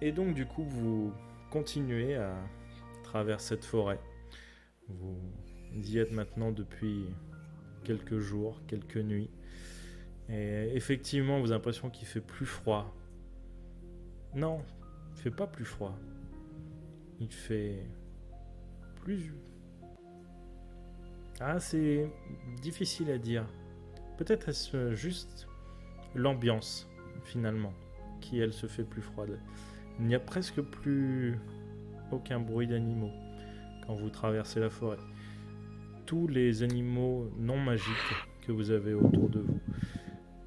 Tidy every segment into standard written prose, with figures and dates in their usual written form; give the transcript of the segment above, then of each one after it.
Et donc du coup, vous continuez à travers cette forêt. Vous y êtes maintenant depuis quelques jours, quelques nuits. Et effectivement, vous avez l'impression qu'il fait plus froid. Non, il fait pas plus froid. Il fait plus... Ah, c'est difficile à dire. Peut-être est-ce juste l'ambiance, finalement, qui, elle, se fait plus froide. Il n'y a presque plus aucun bruit d'animaux quand vous traversez la forêt. Tous les animaux non magiques que vous avez autour de vous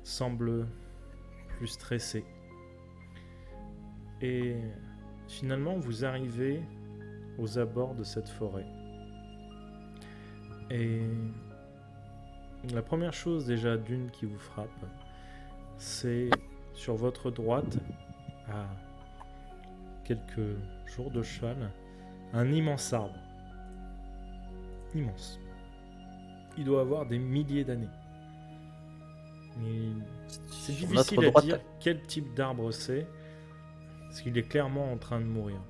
semblent plus stressés. Et finalement, vous arrivez aux abords de cette forêt. Et la première chose déjà d'une qui vous frappe, c'est sur votre droite, à quelques jours de cheval, un immense arbre. Immense. Il doit avoir des milliers d'années. Mais c'est Sur difficile notre à droite. dire quel type d'arbre c'est, parce qu'il est clairement en train de mourir.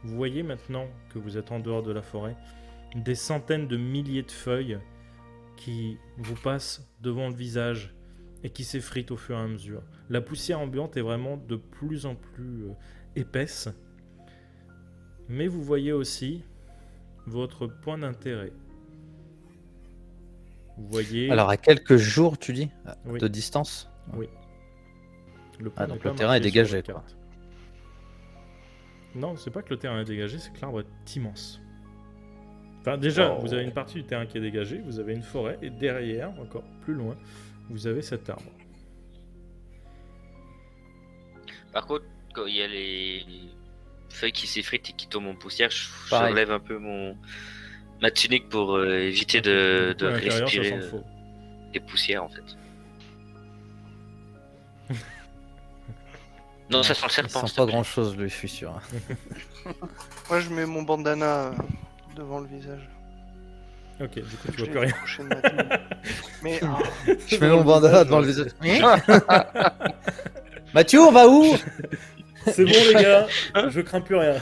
Vous voyez maintenant que vous êtes en dehors de la forêt, des centaines de milliers de feuilles qui vous passent devant le visage et qui s'effritent au fur et à mesure. La poussière ambiante est vraiment de plus en plus épaisse. Mais vous voyez aussi votre point d'intérêt. Vous voyez... Alors, à quelques jours, tu dis, Oui. de distance. Oui. Le point donc n'est le pas terrain est marqué sur dégagé, votre carte. Non, c'est pas que le terrain est dégagé, c'est que l'arbre est immense. Enfin, déjà, Wow. vous avez une partie du terrain qui est dégagée, vous avez une forêt, et derrière, encore plus loin, vous avez cet arbre. Par contre, quand il y a les feuilles qui s'effritent et qui tombent en poussière, Pareil. j'enlève un peu ma tunique pour éviter Ok. de Du coup, à l'intérieur, ça respirer sent faux. des poussières en fait. Non, ça sent le Il serpent. sent s'il te pas plaît. grand chose, lui, je suis sûr. Moi, je mets mon bandana devant le visage. Ok, du coup, tu Je vois l'ai plus rien. accroché de ma tenue. Mais Je mets mon bandana devant le visage. Mathieu, on va où? C'est bon, les gars, je crains plus rien.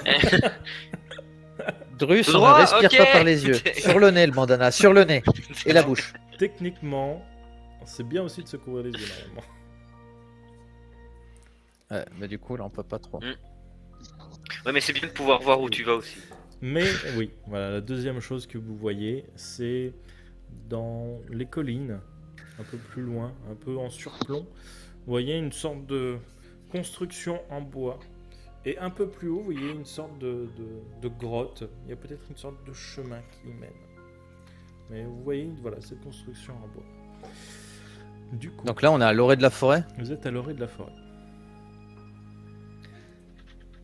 Drus, Tout on ne droit, respire ok. pas par les yeux. Sur le nez, le bandana, sur le nez. Et la bouche. Techniquement, c'est bien aussi de se couvrir les yeux, normalement. Ouais, mais du coup, là, on peut pas trop. Ouais, mais c'est bien de pouvoir voir où tu vas aussi. Mais oui, voilà, la deuxième chose que vous voyez, c'est dans les collines, un peu plus loin, un peu en surplomb, vous voyez une sorte de construction en bois. Et un peu plus haut, vous voyez une sorte de grotte. Il y a peut-être une sorte de chemin qui y mène. Mais vous voyez, voilà, cette construction en bois. Du coup, Donc là, on est à l'orée de la forêt. vous êtes à l'orée de la forêt.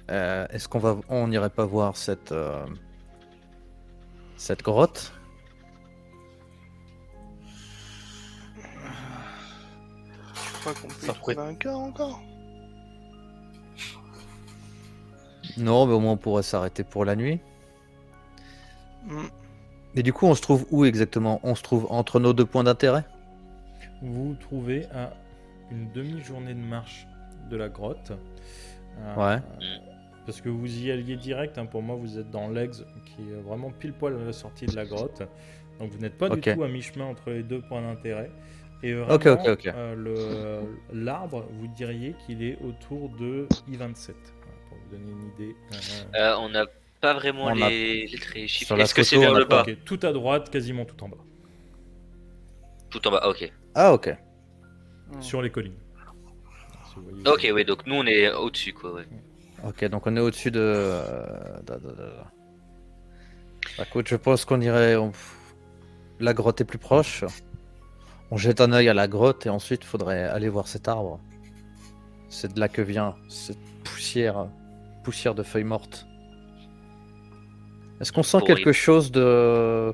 Est-ce on n'irait pas voir cette grotte? je crois qu'on peut y Ça trouver pourrait- un cas encore. Non, mais au moins on pourrait s'arrêter pour la nuit. Hmm. Mais du coup, on se trouve où exactement? On se trouve entre nos deux points d'intérêt? Vous vous trouvez à une demi-journée de marche de la grotte. Ouais. Parce que vous y alliez direct, hein, pour moi vous êtes dans l'Ex, qui est vraiment pile poil à la sortie de la grotte. Donc vous n'êtes pas Ok. du tout à mi-chemin entre les deux points d'intérêt. Et vraiment, Ok. l'arbre, vous diriez qu'il est autour de I-27. Voilà, pour vous donner une idée. On n'a pas vraiment On a- les chiffres. Sur la Est-ce que c'est photo, vers on a le bas? Ok, tout à droite, quasiment tout en bas. Tout en bas, ok. Ah, ok. Hmm. Sur les collines. Si vous voyez. Ok, ouais, donc nous on est au-dessus quoi, ouais. Ok, donc on est au-dessus de... Bah, écoute, je pense qu'on irait... La grotte est plus proche. On jette un œil à la grotte et ensuite il faudrait aller voir cet arbre. C'est de là que vient cette poussière de feuilles mortes. Est-ce qu'on sent Horrible. quelque chose de...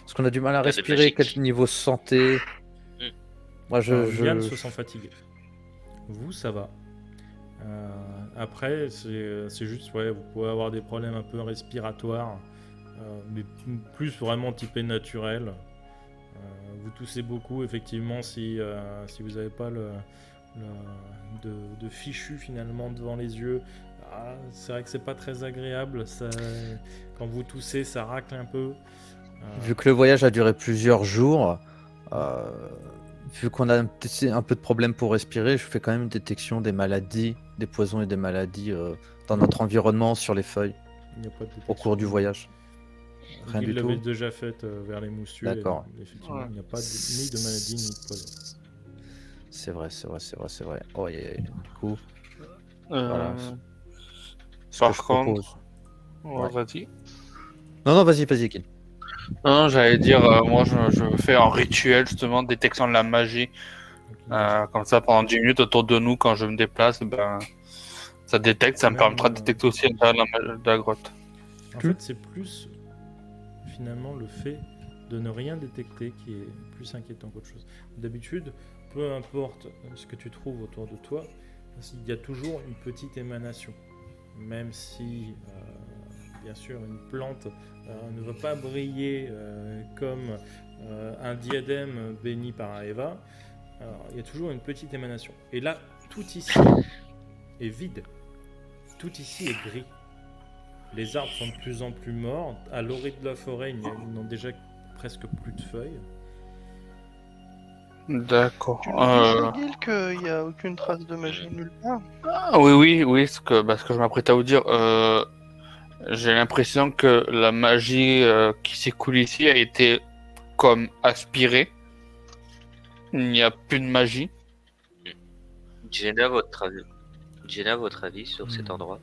Est-ce qu'on a du mal à De respirer? magique. Quel niveau santé? Moi, Yann se sent fatigué. Vous, ça va. Après, c'est juste, ouais, vous pouvez avoir des problèmes un peu respiratoires, mais plus vraiment typés naturels. Vous toussez beaucoup, effectivement, si vous n'avez pas de fichu finalement devant les yeux. Ah, c'est vrai que c'est pas très agréable. Quand vous toussez, ça racle un peu. Vu que le voyage a duré plusieurs jours, euh, vu qu'on a un peu de problème pour respirer, je fais quand même une détection des maladies, des poisons et des maladies dans notre environnement, sur les feuilles, Il n'y a pas de au cours du détection. voyage. Rien Il du l'avait tout. déjà fait vers les moussules. D'accord. Et effectivement, Ouais. il n'y a pas ni de maladie ni de poison. C'est vrai. Oh, du coup, Euh, voilà. Ce que Par je contre, propose. ouais, Ouais. vas-y. Non, vas-y, Kin. Non, j'allais dire, moi je fais un rituel justement de détection de la magie. Donc, Comme ça, pendant 10 minutes autour de nous, quand je me déplace, ben, ça détecte, ça me Même, permettra de détecter aussi à l'intérieur de la grotte. En fait, c'est plus finalement le fait de ne rien détecter qui est plus inquiétant qu'autre chose. D'habitude, peu importe ce que tu trouves autour de toi, il y a toujours une petite émanation. Même si, bien sûr, une plante ne va pas briller comme un diadème béni par Eva, alors, il y a toujours une petite émanation. Et là, tout ici est vide. Tout ici est gris. Les arbres sont de plus en plus morts. À l'orée de la forêt, ils n'ont déjà presque plus de feuilles. D'accord. Tu nous dis, Gil, qu'il n'y a aucune trace de magie nulle part. Ah, Ce que je m'apprêtais à vous dire. J'ai l'impression que la magie qui s'écoule ici a été comme aspirée. Il n'y a plus de magie. Jenna, votre avis sur cet Hmm. endroit?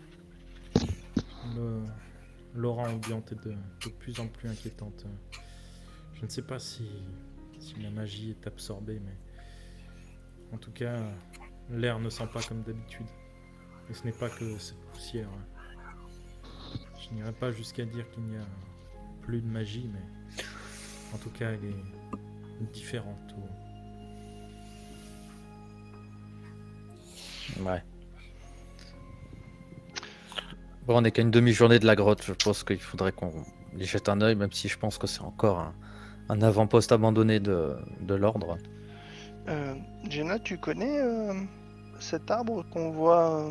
L'aura ambiante est de plus en plus inquiétante. Je ne sais pas si la magie est absorbée, mais en tout cas, l'air ne sent pas comme d'habitude. Et ce n'est pas que cette poussière. Je n'irai pas jusqu'à dire qu'il n'y a plus de magie, mais en tout cas, elle est différente. Ouais. Bon, on n'est qu'à une demi-journée de la grotte. Je pense qu'il faudrait qu'on y jette un œil, même si je pense que c'est encore un avant-poste abandonné de l'ordre. Jenna, tu connais cet arbre qu'on voit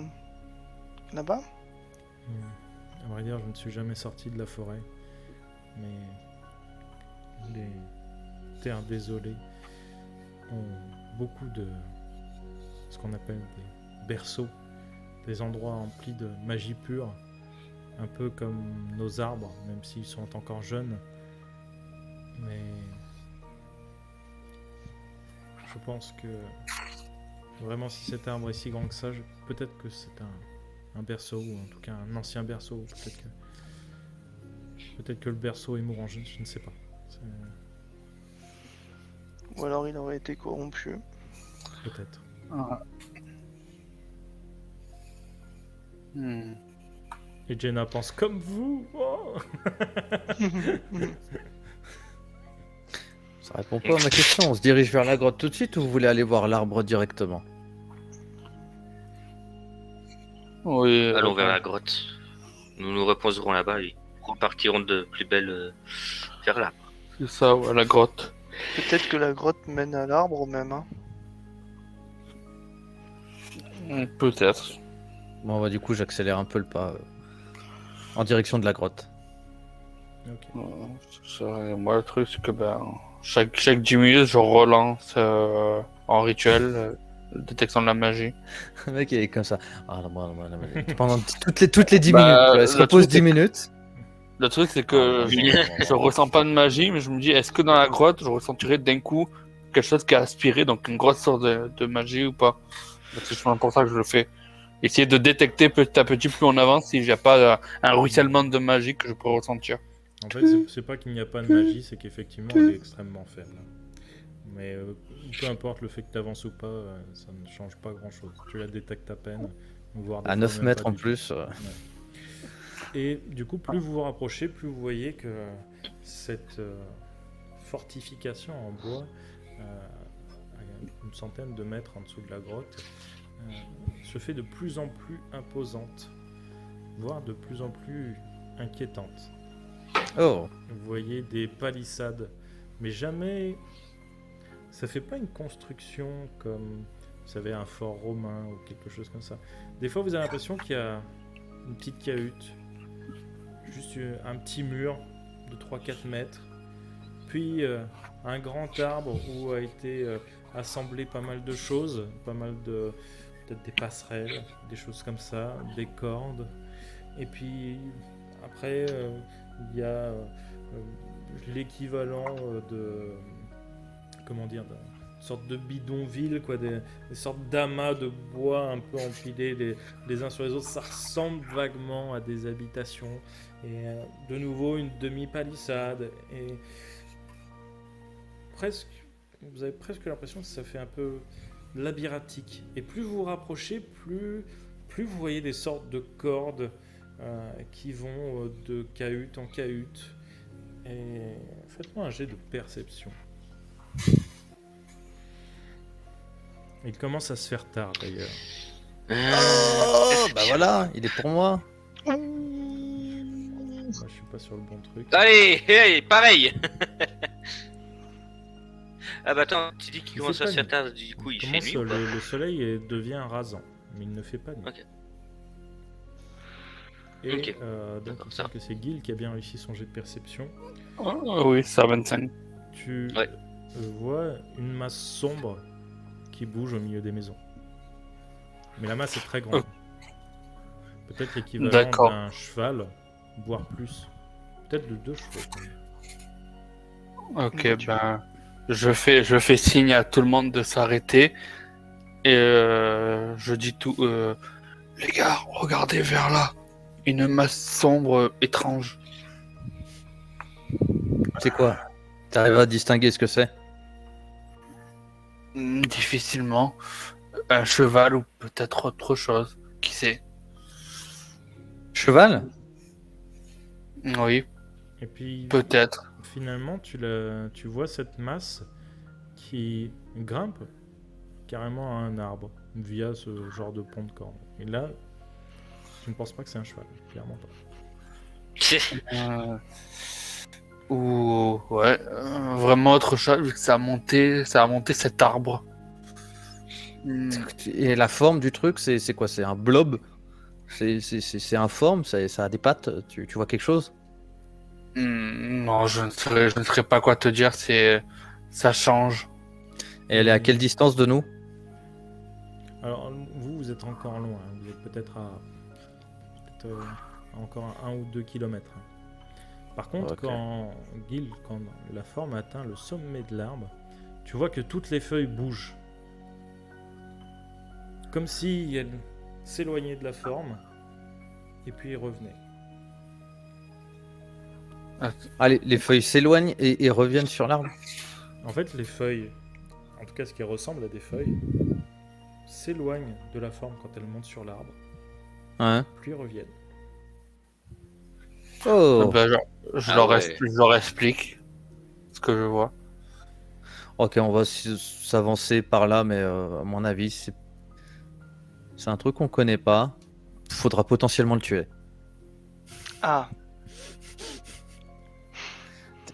là-bas? À vrai dire, je ne suis jamais sorti de la forêt, mais les terres désolées ont beaucoup de ce qu'on appelle des berceaux, des endroits remplis de magie pure, un peu comme nos arbres, même s'ils sont encore jeunes. Mais je pense que vraiment, si cet arbre est si grand que ça, peut-être que c'est un berceau, ou en tout cas un ancien berceau. Peut-être que le berceau est mourant, je ne sais pas. Ou alors il aurait été corrompu. Peut-être. Et Jenna pense comme vous. Oh Ça répond pas à ma question. On se dirige vers la grotte tout de suite ou vous voulez aller voir l'arbre directement? Oui. Allons vers la grotte. Nous nous reposerons là-bas et repartirons de plus belle vers là. C'est ça, ouais, la grotte. Peut-être que la grotte mène à l'arbre même. Hein. Peut-être. Bon, bah, du coup, j'accélère un peu le pas en direction de la grotte. Ok. Moi, le truc, c'est que chaque 10 minutes, je relance en rituel détection de la magie. Le mec, il est comme ça. Ah, pendant toutes les 10 Bah, minutes. Tu vois, il se le repose truc, 10 c'est que- minutes. Le truc, c'est que Ah, je ressens pas de magie, mais je me dis, est-ce que dans la grotte, je ressentirais d'un coup quelque chose qui a aspiré, donc une grosse sorte de magie ou pas? C'est justement pour ça que je le fais. Essayer de détecter petit à petit, plus on avance, si j'ai pas un ruissellement de magie que je peux ressentir. En fait, c'est pas qu'il n'y a pas de magie, c'est qu'effectivement, elle est extrêmement faible. Mais peu importe le fait que tu avances ou pas, ça ne change pas grand-chose. Tu la détectes à peine. Voire des À fois 9 même mètres pas en du tout. plus. Et du coup, plus vous vous rapprochez, plus vous voyez que cette fortification en bois, à une centaine de mètres en dessous de la grotte, se fait de plus en plus imposante, voire de plus en plus inquiétante. Oh, Vous voyez des palissades, mais jamais... Ça fait pas une construction comme Vous savez, un fort romain ou quelque chose comme ça. Des fois, vous avez l'impression qu'il y a une petite cahute, juste un petit mur de 3-4 mètres, puis un grand arbre où a été assemblé pas mal de choses, pas mal de peut-être des passerelles, des choses comme ça, des cordes. Et puis après, il y a l'équivalent de comment dire, une sorte de bidonville, quoi, des sortes d'amas de bois un peu empilés les uns sur les autres. Ça ressemble vaguement à des habitations. Et de nouveau, une demi-palissade. Et presque, vous avez presque l'impression que ça fait un peu labyrinthique. Et plus vous vous rapprochez, plus vous voyez des sortes de cordes qui vont de cahute en cahute. Et faites-moi un jet de perception. Il commence à se faire tard d'ailleurs. Oh, bah voilà, il est pour moi. Moi, je suis pas sur le bon truc. Allez, hey, pareil. Ah bah attends, tu dis qu'il Il commence fait à pas se faire nuit. tard, du coup il fait nuit ou pas Le soleil devient rasant, mais il ne fait pas nuit. Ok. Et Ok. donc D'accord, il ça. semble que c'est Gil qui a bien réussi son jet de perception. Oui, c'est à 25. Tu Ouais. vois une masse sombre qui bouge au milieu des maisons. Mais la masse est très grande. Peut-être l'équivalent D'accord. d'un cheval, voire plus. Peut-être de 2 chevaux. Ok, Bah, tu- ben, je fais signe à tout le monde de s'arrêter et je dis tout. Les gars, regardez vers là, une masse sombre étrange. C'est quoi? T'arrives à distinguer ce que c'est? Difficilement, un cheval ou peut-être autre chose. Qui sait? Cheval? Oui, Et puis peut-être. finalement, tu vois cette masse qui grimpe carrément à un arbre via ce genre de pont de corne. Et là, je ne pense pas que c'est un cheval, clairement pas. Euh, Ou ouais, vraiment autre chose vu que ça a monté cet arbre. Et la forme du truc, c'est quoi? C'est un blob? C'est informe? Ça a des pattes? Tu vois quelque chose? Non, je ne saurais pas quoi te dire. Ça change. Et elle est à quelle distance de nous? Alors, vous êtes encore loin. Vous êtes peut-être à encore 1 ou 2 kilomètres. Par contre, Ok. quand la forme atteint le sommet de l'arbre, tu vois que toutes les feuilles bougent. Comme si elles s'éloignaient de la forme et puis revenaient. Ah, les feuilles s'éloignent et reviennent sur l'arbre? En fait, les feuilles, en tout cas ce qui ressemble à des feuilles, s'éloignent de la forme quand elles montent sur l'arbre, Hein? puis reviennent. Oh! Ben, je leur explique ce que je vois. Ok, on va s'avancer par là, mais à mon avis, c'est un truc qu'on connaît pas. Faudra potentiellement le tuer. Ah,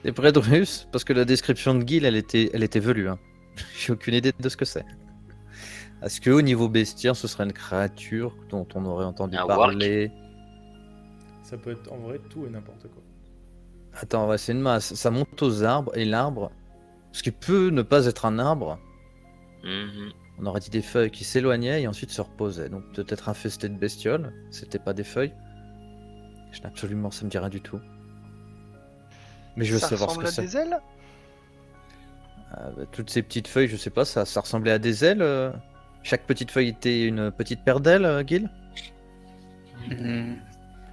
T'es prêt, Drus? Parce que la description de Gil, elle était velue. Hein. J'ai aucune idée de ce que c'est. Est-ce que au niveau bestiaire, ce serait une créature dont on aurait entendu Un parler? Ça peut être en vrai tout et n'importe quoi. Attends, ouais, c'est une masse. Ça monte aux arbres, et l'arbre, ce qui peut ne pas être un arbre, Mhm. on aurait dit des feuilles qui s'éloignaient et ensuite se reposaient. Donc peut-être infesté de bestioles. C'était pas des feuilles. Ça me dit rien du tout. Mais je veux ça savoir ce ressemble que à c'est. des ailes? Toutes ces petites feuilles, je sais pas, ça ressemblait à des ailes. Chaque petite feuille était une petite paire d'ailes, Gil? Mm.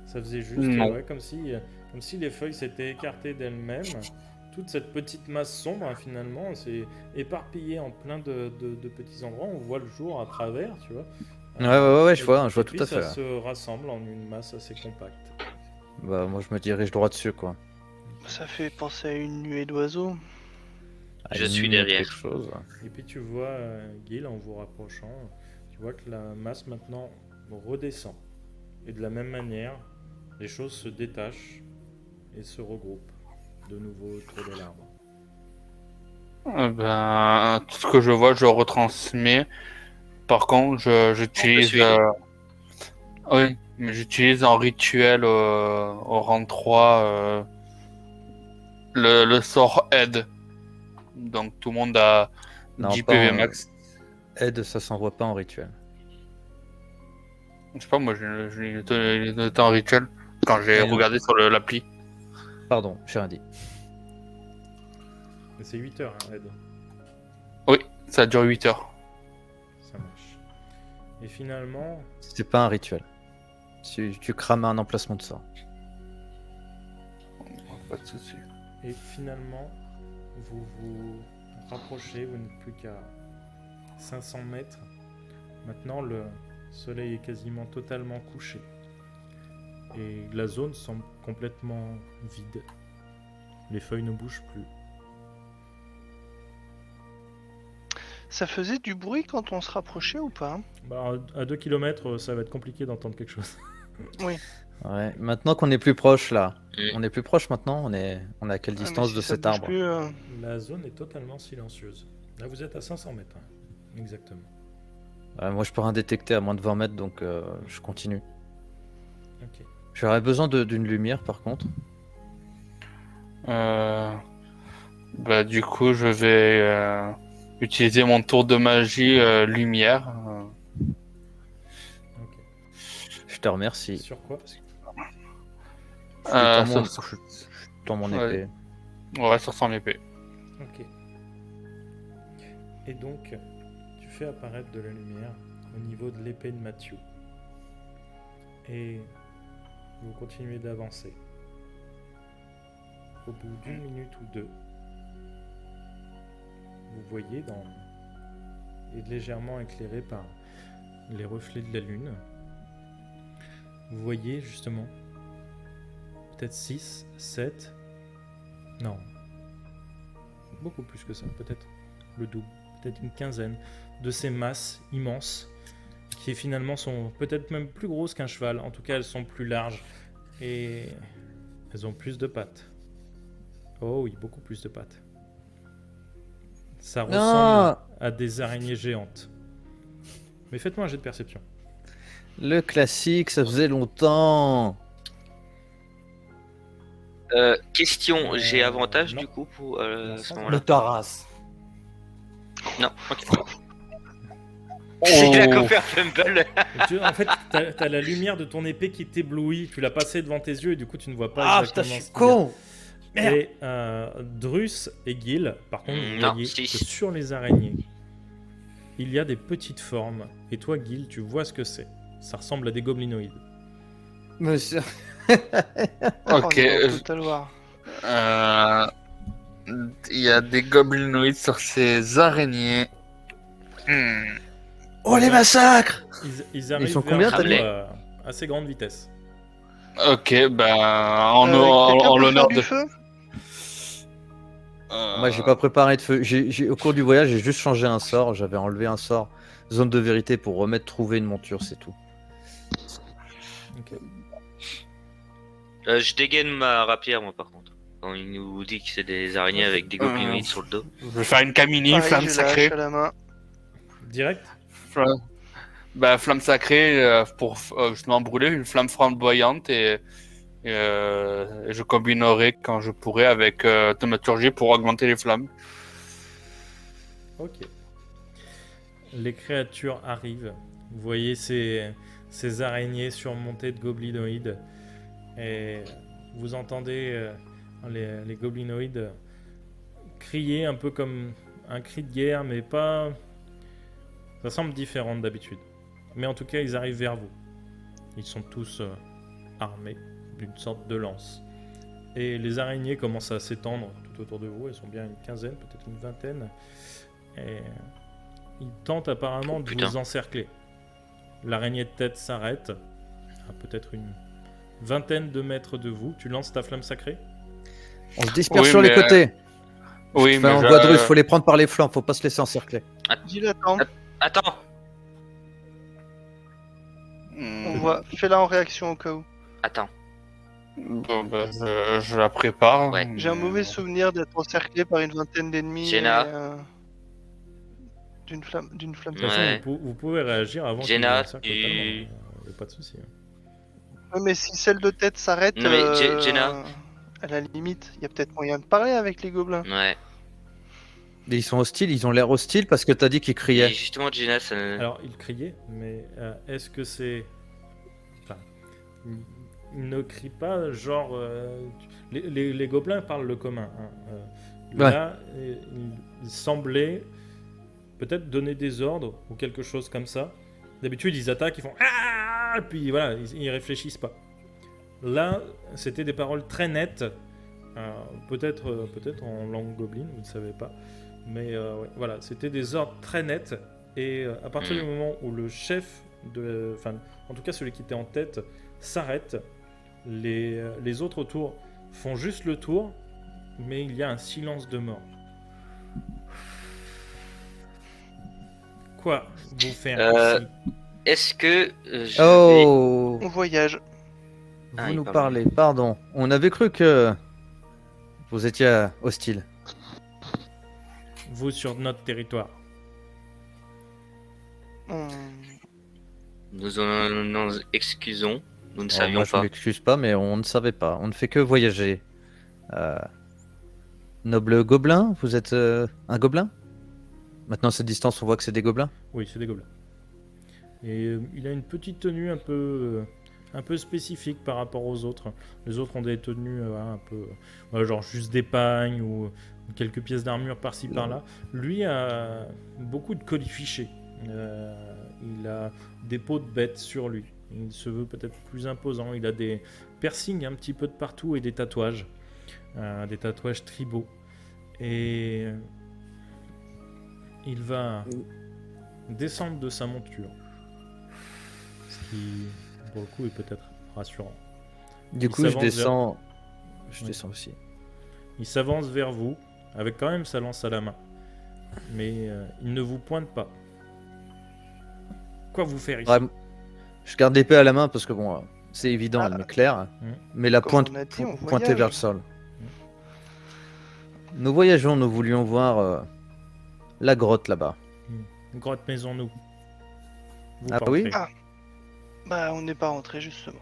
Ça faisait juste Non. ouais, comme si les feuilles s'étaient écartées d'elles-mêmes. Toute cette petite masse sombre, hein, finalement, s'est éparpillée en plein de petits endroits. On voit le jour à travers, tu vois. Ouais, je vois et tout puis à fait. Ça se rassemble en une masse assez compacte. Bah, moi, je me dirige droit dessus, quoi. Ça fait penser à une nuée d'oiseaux. Ah, Je une suis nuée, derrière. quelque chose. Et puis tu vois, Gil, en vous rapprochant, tu vois que la masse maintenant redescend. Et de la même manière, les choses se détachent et se regroupent de nouveau autour de l'arbre. Ben, tout ce que je vois, je retransmets Par contre, j'utilise. suivre. Oui, mais j'utilise en rituel au rang 3 le sort aide. Donc tout le monde a Non, 10 pas PV en- max. Aide, ça s'envoie pas en rituel. Je sais pas, moi je l'ai noté en rituel quand j'ai Ouais, regardé sur l'appli. Pardon, j'ai rien dit. Mais c'est 8 heures, hein, Ed. Oui, ça dure 8 heures. Ça marche. Et finalement, C'est pas un rituel. Tu crames un emplacement de sort. Pas de soucis. et finalement, vous vous rapprochez, vous n'êtes plus qu'à 500 mètres. Maintenant, le soleil est quasiment totalement couché. Et la zone semble complètement vide. Les feuilles ne bougent plus. Ça faisait du bruit quand on se rapprochait ou pas? Bah, à 2 km, ça va être compliqué d'entendre quelque chose. Ouais. Maintenant qu'on est plus proche là, Mm. on est plus proche maintenant. On est à quelle Ah, mais distance si de ça cet bouge arbre? plus, La zone est totalement silencieuse. Là, vous êtes à 500 mètres. Hein. Exactement. Moi, je peux rien détecter à moins de 20 mètres, donc je continue. Ok. J'aurais besoin d'une lumière, par contre. Bah, du coup, je vais utiliser mon tour de magie lumière. Ok. Je te remercie. Sur quoi? Parce que- Je tends mon, sur- je tends mon Ouais. épée. Ouais, sur son épée. Ok. Et donc, tu fais apparaître de la lumière au niveau de l'épée de Matthew. Et vous continuez d'avancer. Au bout d'une minute ou deux, vous voyez et légèrement éclairé par les reflets de la lune, vous voyez justement peut-être 6, 7, non, beaucoup plus que ça, peut-être le double, peut-être une quinzaine de ces masses immenses qui finalement sont peut-être même plus grosses qu'un cheval. En tout cas, elles sont plus larges et elles ont plus de pattes. Oh oui, beaucoup plus de pattes. Ça ressemble Non, à des araignées géantes. Mais faites-moi un jet de perception. le classique, ça faisait longtemps. Question, j'ai avantage non. du coup pour Non, à ce sans moment-là. Taras. Non, ok. C'est la coffre Fumble. En fait, t'as la lumière de ton épée qui t'éblouit. Tu l'as passée devant tes yeux et du coup, tu ne vois pas Ah putain, exactement je ce suis qu'il y a. con. Merde. Et Drus et Gil, par contre, vous Non, voyez si. que sur les araignées, il y a des petites formes. Et toi, Gil, tu vois ce que c'est. Ça ressemble à des goblinoïdes. Monsieur. on Ok, est dans Total War. il y a des goblinoïdes sur ces araignées. Oh les massacres. Ils arrivent sont vers combien, vous t'as dit à assez grande vitesse. Ok, ben en Quelqu'un peut l'honneur faire du de. feu? Moi, j'ai pas préparé de feu. Au cours du voyage, j'ai juste changé un sort. J'avais enlevé un sort zone de vérité pour remettre trouver une monture, c'est tout. Ok. Je dégaine ma rapière, moi, par contre. Quand il nous dit que c'est des araignées avec des goblinoïdes sur le dos. Je vais faire une camini, Pareil, flamme j'ai la sacrée. hache à la main. Direct. Bah, flamme sacrée pour justement brûler une flamme flamboyante et je combinerai quand je pourrai avec thaumaturgie pour augmenter les flammes. Ok. Les créatures arrivent. Vous voyez ces araignées surmontées de goblinoïdes. Et vous entendez les goblinoïdes crier un peu comme un cri de guerre, mais pas... Ça semble différent d'habitude. Mais en tout cas, ils arrivent vers vous. Ils sont tous armés d'une sorte de lance. Et les araignées commencent à s'étendre tout autour de vous. Elles sont bien une quinzaine, peut-être une vingtaine. Et ils tentent apparemment de putain. vous encercler. L'araignée de tête s'arrête à peut-être une vingtaine de mètres de vous. Tu lances ta flamme sacrée. On se disperse Oui, sur les mais- côtés. Oui, Enfin, en mais voie de russe, faut les prendre par les flancs, faut pas se laisser encercler. Dis attends, Attends. on voit. Fais-la en réaction au cas où. Attends. Bon, bah, je la prépare. Ouais. J'ai un mauvais souvenir d'être encerclé par une vingtaine d'ennemis. Jenna. et, d'une flamme De toute façon, Ouais. vous pouvez réagir avant qu'il Jenna, nous encercle tu- totalement. Y a pas de souci. Ouais, mais si celle de tête s'arrête, Non, mais Jenna. à la limite, il y a peut-être moyen de parler avec les gobelins. Ouais. Et ils sont hostiles, ils ont l'air hostiles parce que t'as dit qu'ils Et criaient. justement, Jenna, ça. Alors, il criait, mais est-ce que c'est. Enfin, il ne crie pas, genre. Les gobelins parlent le commun. Hein. Ouais. Là, il semblait peut-être donner des ordres ou quelque chose comme ça. D'habitude, ils attaquent, ils font ah, et puis voilà, ils réfléchissent pas. Là, c'était des paroles très nettes, peut-être en langue gobeline, vous ne savez pas, mais ouais, voilà, c'était des ordres très nets. Et à partir du moment où le chef enfin, en tout cas celui qui était en tête, s'arrête, les autres autour font juste le tour, mais il y a un silence de mort. Quoi vous faire ici? Est-ce que je vais. Oh, On voyage. Ah, vous il nous parle. parlez, pardon. On avait cru que vous étiez hostile. Vous sur notre territoire. On- Nous en excusons. Nous ne Oh, savions moi, je pas. m'excuse pas, mais on ne savait pas. On ne fait que voyager. Noble gobelin, vous êtes un gobelin? Maintenant, à cette distance, on voit que c'est des gobelins. Oui, c'est des gobelins. Et il a une petite tenue un peu spécifique par rapport aux autres. Les autres ont des tenues un peu, genre juste des pagnes ou quelques pièces d'armure par-ci par-là. Lui a beaucoup de colifichets. Il a des peaux de bêtes sur lui. Il se veut peut-être plus imposant. Il a des piercings un petit peu de partout et des tatouages tribaux. Et il va descendre de sa monture. Ce qui, pour le coup, est peut-être rassurant. Du Il coup, je s'avance descends. Je Oui. descends aussi. Il s'avance vers vous, avec quand même sa lance à la main. Mais il ne vous pointe pas. Quoi vous faire ici? Ouais, je garde l'épée à la main parce que bon, c'est évident, Ah. elle m'éclaire. Mm. Mais la Comme pointe on a dit, on pointée voyage. vers le sol. Nous voyageons, nous voulions voir la grotte là-bas. Grotte maison nous. Vous Ah partirez. oui? Ah. Bah, on n'est pas rentré justement.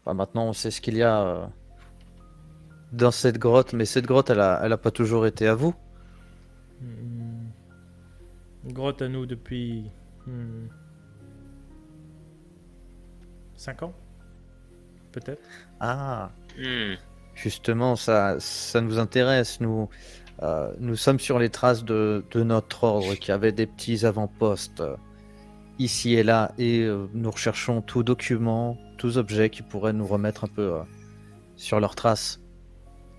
Enfin, maintenant, on sait ce qu'il y a dans cette grotte, mais cette grotte, elle a pas toujours été à vous. Grotte à nous depuis 5 ans? Peut-être? Ah, Hmm. justement, ça nous intéresse. Nous sommes sur les traces de notre ordre qui avait des petits avant-postes ici et là, et nous recherchons tout document, tous objets qui pourraient nous remettre un peu sur leurs traces.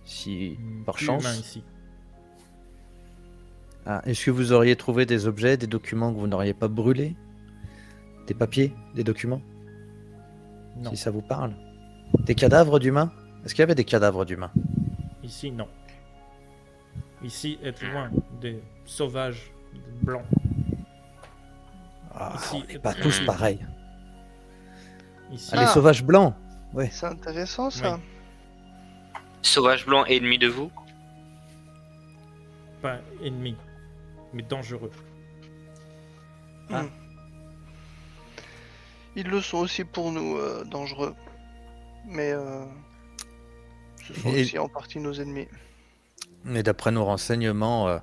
Si, par Plus chance. humain ici. Ah, est-ce que vous auriez trouvé des objets, des documents que vous n'auriez pas brûlés? Des papiers, des documents, Non. si ça vous parle? Des cadavres d'humains? Est-ce qu'il y avait des cadavres d'humains? Ici, non. Ici, être loin des sauvages blancs. Ah, Ici, on n'est pas tous pareils. Ici, Ah, les sauvages blancs. C'est intéressant ça. Oui. Sauvage blanc ennemi de vous? pas ennemis, mais dangereux. Ah. Ils le sont aussi pour nous, dangereux. Mais ce sont Et- aussi en partie nos ennemis. Mais d'après nos renseignements,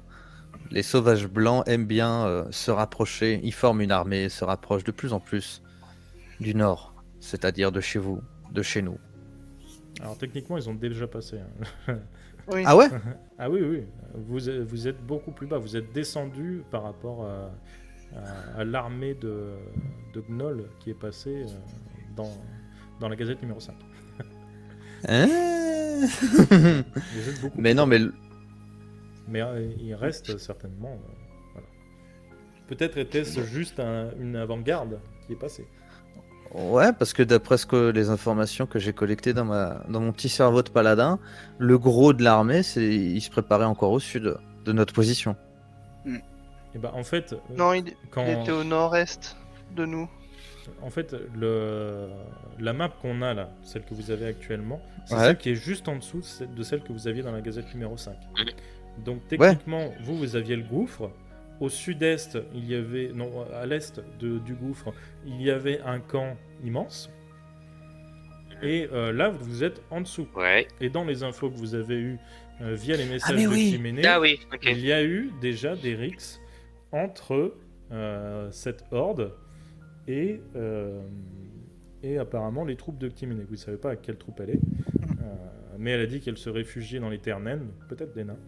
les sauvages blancs aiment bien se rapprocher. Ils forment une armée et se rapprochent de plus en plus du nord, c'est-à-dire de chez vous, de chez nous. Alors techniquement, ils ont déjà passé. Hein. Oui. Ah ouais? Ah oui, oui. Vous êtes beaucoup plus bas. Vous êtes descendu par rapport à l'armée de Gnoll qui est passée dans la gazette numéro 5. Hein? Vous êtes beaucoup Mais plus non, bas. mais Mais il reste certainement. Voilà. Peut-être était-ce juste une avant-garde qui est passée. ouais, parce que d'après les informations que j'ai collectées dans mon petit cerveau de paladin, le gros de l'armée, il se préparait encore au sud de notre position. Et ben en fait, Non, il quand était au nord-est de nous. en fait la map qu'on a là, celle que vous avez actuellement, c'est Ouais. celle qui est juste en dessous de celle que vous aviez dans la gazette numéro 5. Mhm. Donc techniquement, vous aviez le gouffre, au sud-est, il y avait, non, à l'est du gouffre, il y avait un camp immense. Et là, vous êtes en dessous. Ouais. Et dans les infos que vous avez eues via les messages mais de oui. Chiménée, Ah oui, ok. il y a eu déjà des rixes entre cette horde et apparemment les troupes de Chiménée. Vous ne savez pas à quelle troupe elle est, mais elle a dit qu'elle se réfugiait dans les terres naines, peut-être des nains.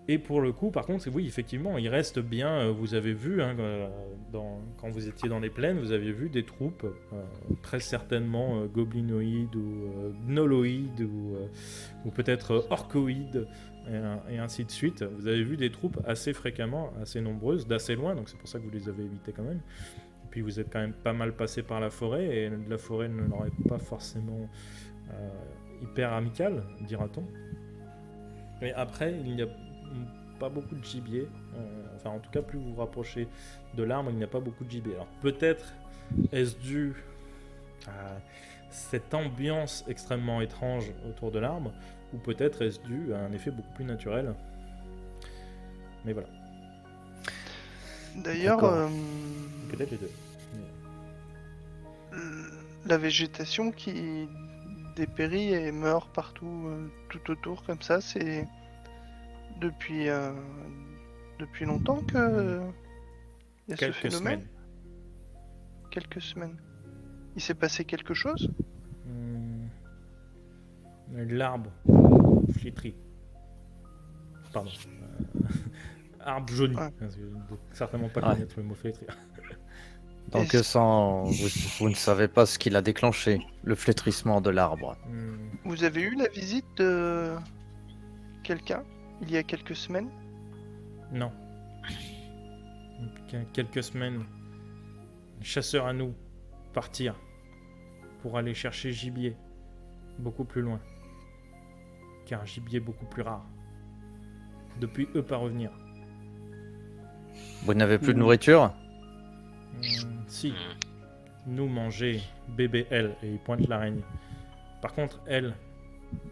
Et pour le coup, par contre, oui, effectivement, il reste bien. Vous avez vu, hein, quand vous étiez dans les plaines, vous avez vu des troupes très certainement goblinoïdes ou gnoloïdes ou peut-être orcoïdes et ainsi de suite. Vous avez vu des troupes assez fréquemment, assez nombreuses, d'assez loin, donc c'est pour ça que vous les avez évitées quand même. Et puis vous êtes quand même pas mal passé par la forêt et la forêt ne leur est pas forcément hyper amicale, dira-t-on. Mais après, il n'y a pas beaucoup de gibier. Enfin, en tout cas, plus vous vous rapprochez de l'arbre, il n'y a pas beaucoup de gibier. Alors, peut-être est-ce dû à cette ambiance extrêmement étrange autour de l'arbre, ou peut-être est-ce dû à un effet beaucoup plus naturel. Mais voilà. D'ailleurs, D'accord. Peut-être les deux. la végétation qui dépérit et meurt partout, tout autour comme ça, c'est depuis longtemps que il y a ce Quelques phénomène. semaines. Quelques semaines. Il s'est passé quelque chose? L'arbre flétri. Pardon. Arbre jauni. Ouais. Parce que je ne dois certainement pas Ouais. connaître le mot flétri. Donc Est-ce- vous ne savez pas ce qui l'a déclenché, le flétrissement de l'arbre. Vous avez eu la visite de quelqu'un il y a quelques semaines? Non. Quelques semaines, les chasseurs à nous partirent pour aller chercher gibier beaucoup plus loin. Car gibier beaucoup plus rare. Depuis eux pas revenir. Vous n'avez plus de nourriture? Si. Nous manger bébé elle et il pointe l'araignée. Par contre elle,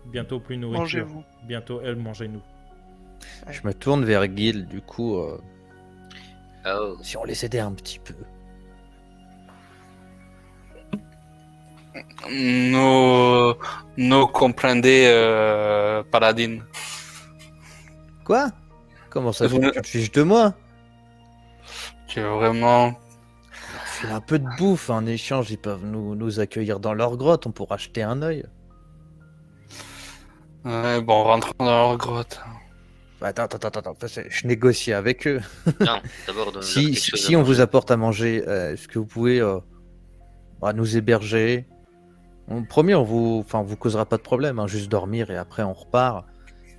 bientôt plus nourriture. Mangez-vous. Bientôt elle mangeait nous. Je me tourne vers Gil, du coup, Oh. si on les aidait un petit peu. No comprendez, Paladin. Quoi? Comment ça, Vous- tu te fiches de moi? Tu es vraiment... File un peu de bouffe, en échange, ils peuvent nous accueillir dans leur grotte, on pourra acheter un œil. Ouais, bon, rentrons dans leur grotte. Attends, je négocie avec eux. Non, d'abord, donne-leur Si, quelque chose si à on vous manger. apporte à manger, est-ce que vous pouvez nous héberger? Promis, vous causera pas de problème, hein, juste dormir et après on repart.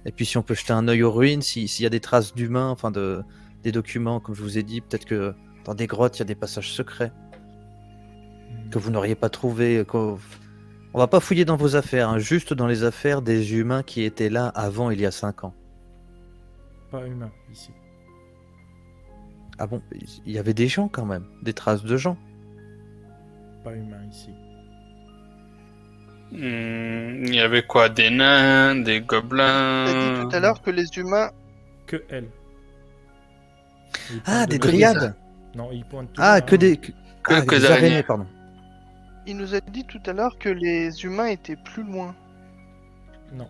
Et puis si on peut jeter un œil aux ruines, s'il y a des traces d'humains, enfin des documents, comme je vous ai dit, peut-être que dans des grottes il y a des passages secrets que vous n'auriez pas trouvé. On va pas fouiller dans vos affaires, hein, juste dans les affaires des humains qui étaient là avant il y a 5 ans. Pas humain ici. Ah bon, il y avait des gens quand même, des traces de gens. Pas humain ici. Il y avait quoi? Des nains, des gobelins... T'as dit tout à l'heure que les humains... Que elle. Il Ah, pointe des de que des dryades. Non, il pointe tout Ah, à- que des que des des araignées, araignées. pardon. Il nous a dit tout à l'heure que les humains étaient plus loin. Non.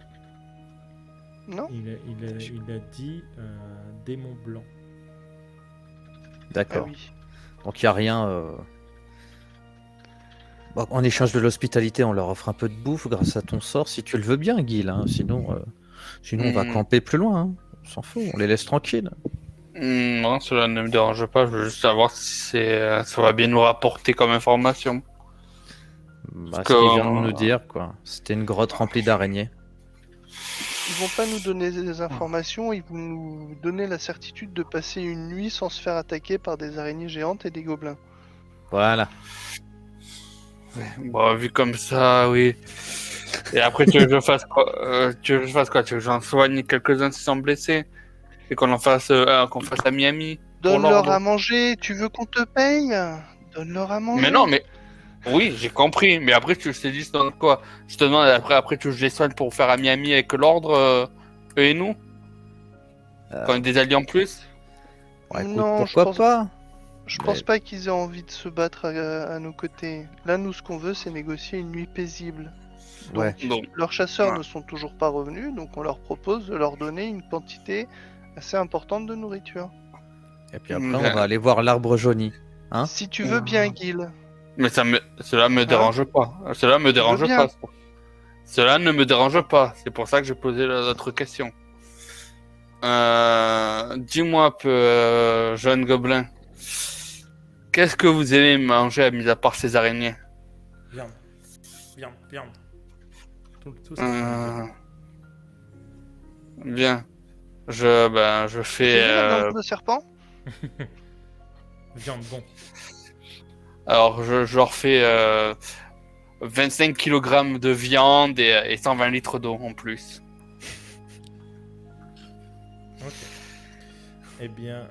Non? Il a dit démon blanc. Ah D'accord. oui. Donc il n'y a rien. Bon, en échange de l'hospitalité, on leur offre un peu de bouffe grâce à ton sort, si tu le veux bien, Guil. Hein. Sinon on va camper plus loin. Hein. On s'en fout, on les laisse tranquilles. Non, cela ne me dérange pas, je veux juste savoir si ça va bien nous rapporter comme information. Bah, ce que- qu'il vient de nous dire, quoi. C'était une grotte remplie d'araignées. Ils vont pas nous donner des informations, ils vont nous donner la certitude de passer une nuit sans se faire attaquer par des araignées géantes et des gobelins. Voilà. Bon, vu comme ça, oui. Et après, tu veux que je fasse quoi? Tu veux que je fasse quoi? Tu veux que j'en soigne quelques-uns qui sont blessés? Et qu'on fasse à Miami? Donne-leur l'ordre. à manger, tu veux qu'on te paye? Donne-leur à manger. Mais non, mais... Oui, j'ai compris, mais après, je te dis, quoi? Je te demande, après, tu veux que je les soigne pour faire à Miami avec l'ordre, eux et nous? Quand on est des alliés en plus. Bon, écoute, Non, pourquoi pas? Je Mais- pense pas qu'ils aient envie de se battre à nos côtés. Là, nous, ce qu'on veut, c'est négocier une nuit paisible. Ouais. Donc, Leurs chasseurs Ouais. ne sont toujours pas revenus, donc on leur propose de leur donner une quantité assez importante de nourriture. Et puis après, Ouais. on va aller voir l'arbre jauni. Hein? Si tu veux bien, Gil. Mais cela me dérange pas. Cela me dérange bien. pas. Cela ne me dérange pas. C'est pour ça que j'ai posé l'autre question. Dis-moi un peu, jeune gobelin. Qu'est-ce que vous aimez manger, mis à part ces araignées? Viande. Viande, viande. Tout ça. Bien. Je J'ai fais. vu la langue de serpent. Viande, bon. Alors, je leur fais 25 kg de viande et 120 litres d'eau en plus. Ok. Eh bien,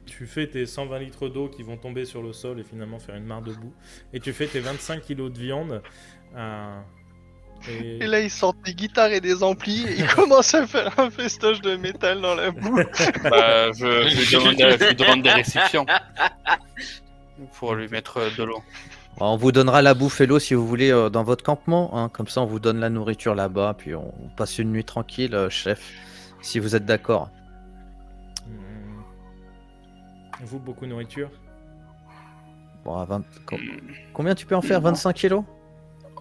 tu fais tes 120 litres d'eau qui vont tomber sur le sol et finalement faire une mare de boue. Et tu fais tes 25 kilos de viande. Et là, ils sortent des guitares et des amplis et ils commencent à faire un festoche de métal dans la boue. Je lui demande des réceptions pour lui mettre de l'eau. On vous donnera la bouffe et l'eau si vous voulez dans votre campement. Hein. Comme ça, on vous donne la nourriture là-bas. Puis on passe une nuit tranquille, chef, si vous êtes d'accord. Vous, beaucoup de nourriture. Bon, à 20... Combien tu peux en faire? 25 kilos?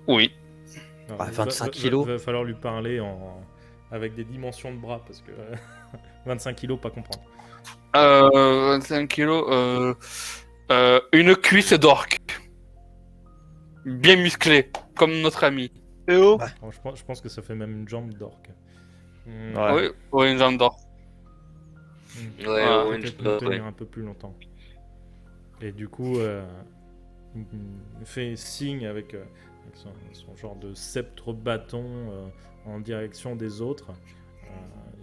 Oui. Alors, Ouais, 25 kilos. Va falloir lui parler avec des dimensions de bras parce que 25 kilos, pas comprendre. 25 kilos. Une cuisse d'orque. Bien musclée, comme notre ami. Et oh, Bon, je pense que ça fait même une jambe d'orque. Ouais. Oui, oui, une jambe d'orque. Ouais, Ah, ouais, Peut-être je nous peux, tenir ouais. un peu plus longtemps. Et du coup, il fait signe avec son genre de sceptre bâton en direction des autres.